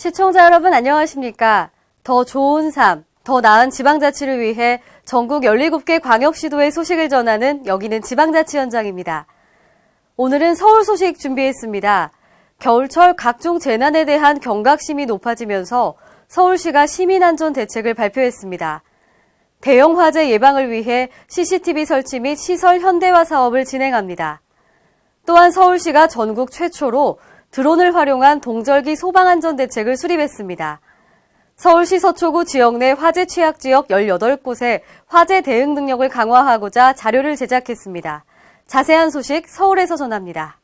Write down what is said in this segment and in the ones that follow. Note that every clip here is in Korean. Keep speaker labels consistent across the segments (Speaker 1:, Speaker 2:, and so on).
Speaker 1: 시청자 여러분 안녕하십니까? 더 좋은 삶, 더 나은 지방자치를 위해 전국 17개 광역시도의 소식을 전하는 여기는 지방자치 현장입니다. 오늘은 서울 소식 준비했습니다. 겨울철 각종 재난에 대한 경각심이 높아지면서 서울시가 시민안전 대책을 발표했습니다. 대형 화재 예방을 위해 CCTV 설치 및 시설 현대화 사업을 진행합니다. 또한 서울시가 전국 최초로 드론을 활용한 동절기 소방안전대책을 수립했습니다. 서울시 서초구 지역 내 화재 취약지역 18곳에 화재 대응 능력을 강화하고자 자료를 제작했습니다. 자세한 소식 서울에서 전합니다.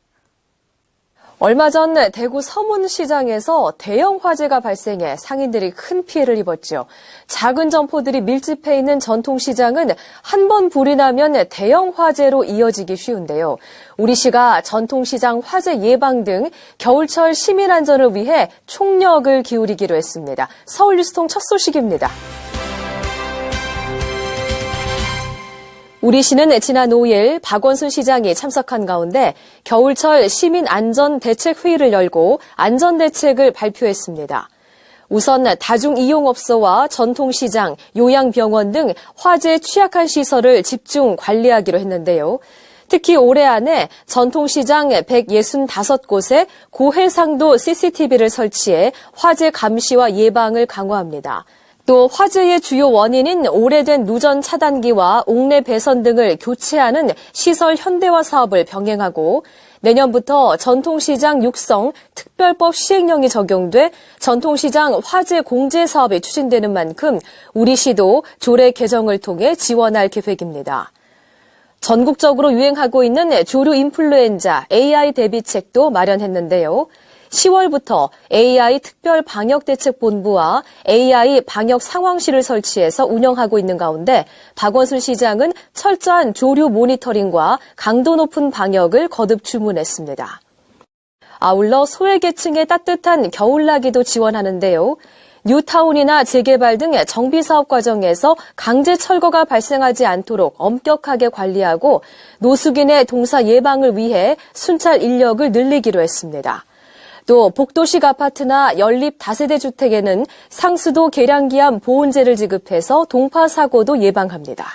Speaker 2: 얼마 전 대구 서문시장에서 대형 화재가 발생해 상인들이 큰 피해를 입었죠. 작은 점포들이 밀집해 있는 전통시장은 한 번 불이 나면 대형 화재로 이어지기 쉬운데요. 우리 시가 전통시장 화재 예방 등 겨울철 시민 안전을 위해 총력을 기울이기로 했습니다. 서울뉴스통 첫 소식입니다. 우리 시는 지난 5일 박원순 시장이 참석한 가운데 겨울철 시민안전대책회의를 열고 안전대책을 발표했습니다. 우선 다중이용업소와 전통시장, 요양병원 등 화재에 취약한 시설을 집중 관리하기로 했는데요. 특히 올해 안에 전통시장 165곳에 고해상도 CCTV를 설치해 화재 감시와 예방을 강화합니다. 또 화재의 주요 원인인 오래된 누전 차단기와 옥내 배선 등을 교체하는 시설 현대화 사업을 병행하고 내년부터 전통시장 육성 특별법 시행령이 적용돼 전통시장 화재 공제 사업이 추진되는 만큼 우리 시도 조례 개정을 통해 지원할 계획입니다. 전국적으로 유행하고 있는 조류 인플루엔자 AI 대비책도 마련했는데요. 10월부터 AI 특별방역대책본부와 AI 방역상황실을 설치해서 운영하고 있는 가운데 박원순 시장은 철저한 조류 모니터링과 강도 높은 방역을 거듭 주문했습니다. 아울러 소외계층의 따뜻한 겨울나기도 지원하는데요. 뉴타운이나 재개발 등 정비사업 과정에서 강제 철거가 발생하지 않도록 엄격하게 관리하고 노숙인의 동사 예방을 위해 순찰 인력을 늘리기로 했습니다. 또 복도식 아파트나 연립 다세대 주택에는 상수도 계량기암 보온제를 지급해서 동파 사고도 예방합니다.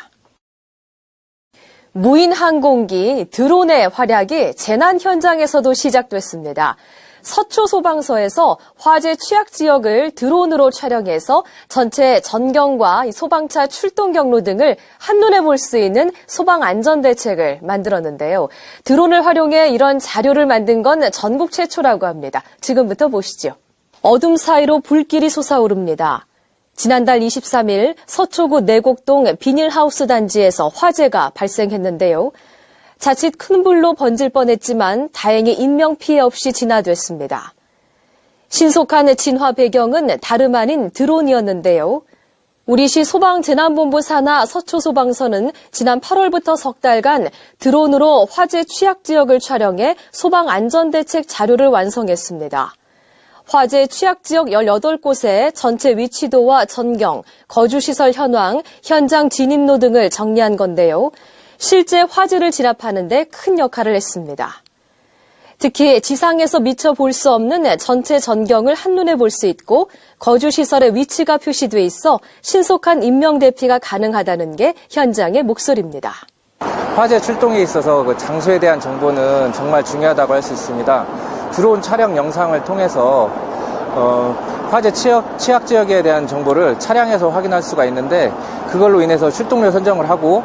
Speaker 2: 무인 항공기 드론의 활약이 재난 현장에서도 시작됐습니다. 서초 소방서에서 화재 취약 지역을 드론으로 촬영해서 전체 전경과 소방차 출동 경로 등을 한눈에 볼 수 있는 소방 안전 대책을 만들었는데요. 드론을 활용해 이런 자료를 만든 건 전국 최초라고 합니다. 지금부터 보시죠. 어둠 사이로 불길이 솟아오릅니다. 지난달 23일 서초구 내곡동 비닐하우스 단지에서 화재가 발생했는데요. 자칫 큰 불로 번질 뻔했지만 다행히 인명피해 없이 진화됐습니다. 신속한 진화 배경은 다름 아닌 드론이었는데요. 우리시 소방재난본부 산하 서초소방서는 지난 8월부터 석 달간 드론으로 화재 취약 지역을 촬영해 소방안전대책 자료를 완성했습니다. 화재 취약 지역 18곳의 전체 위치도와 전경, 거주시설 현황, 현장 진입로 등을 정리한 건데요. 실제 화재를 진압하는 데 큰 역할을 했습니다. 특히 지상에서 미처 볼 수 없는 전체 전경을 한눈에 볼 수 있고 거주시설의 위치가 표시돼 있어 신속한 인명 대피가 가능하다는 게 현장의 목소리입니다.
Speaker 3: 화재 출동에 있어서 그 장소에 대한 정보는 정말 중요하다고 할 수 있습니다. 드론 촬영 영상을 통해서 화재 취약 지역에 대한 정보를 차량에서 확인할 수가 있는데 그걸로 인해서 출동료 선정을 하고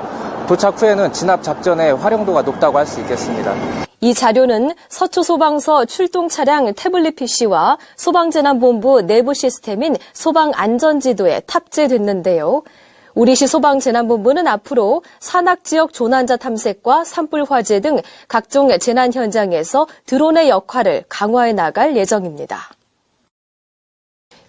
Speaker 3: 도착 후에는 진압 작전의 활용도가 높다고 할 수 있겠습니다.
Speaker 2: 이 자료는 서초소방서 출동 차량 태블릿 PC와 소방재난본부 내부 시스템인 소방안전지도에 탑재됐는데요. 우리시 소방재난본부는 앞으로 산악지역 조난자 탐색과 산불 화재 등 각종 재난 현장에서 드론의 역할을 강화해 나갈 예정입니다.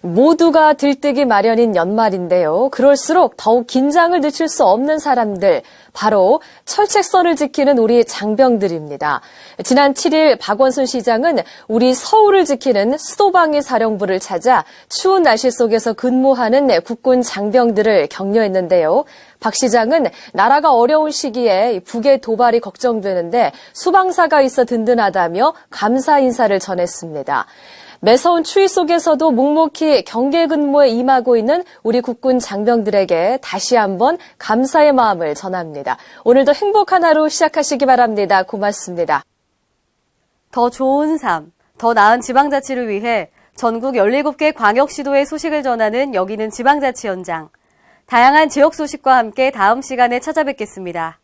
Speaker 2: 모두가 들뜨기 마련인 연말인데요. 그럴수록 더욱 긴장을 늦출 수 없는 사람들, 바로 철책선을 지키는 우리 장병들입니다. 지난 7일 박원순 시장은 우리 서울을 지키는 수도방위 사령부를 찾아 추운 날씨 속에서 근무하는 국군 장병들을 격려했는데요. 박 시장은 나라가 어려운 시기에 북의 도발이 걱정되는데 수방사가 있어 든든하다며 감사 인사를 전했습니다. 매서운 추위 속에서도 묵묵히 경계 근무에 임하고 있는 우리 국군 장병들에게 다시 한번 감사의 마음을 전합니다. 오늘도 행복한 하루 시작하시기 바랍니다. 고맙습니다.
Speaker 1: 더 좋은 삶, 더 나은 지방자치를 위해 전국 17개 광역시도의 소식을 전하는 여기는 지방자치 현장. 다양한 지역 소식과 함께 다음 시간에 찾아뵙겠습니다.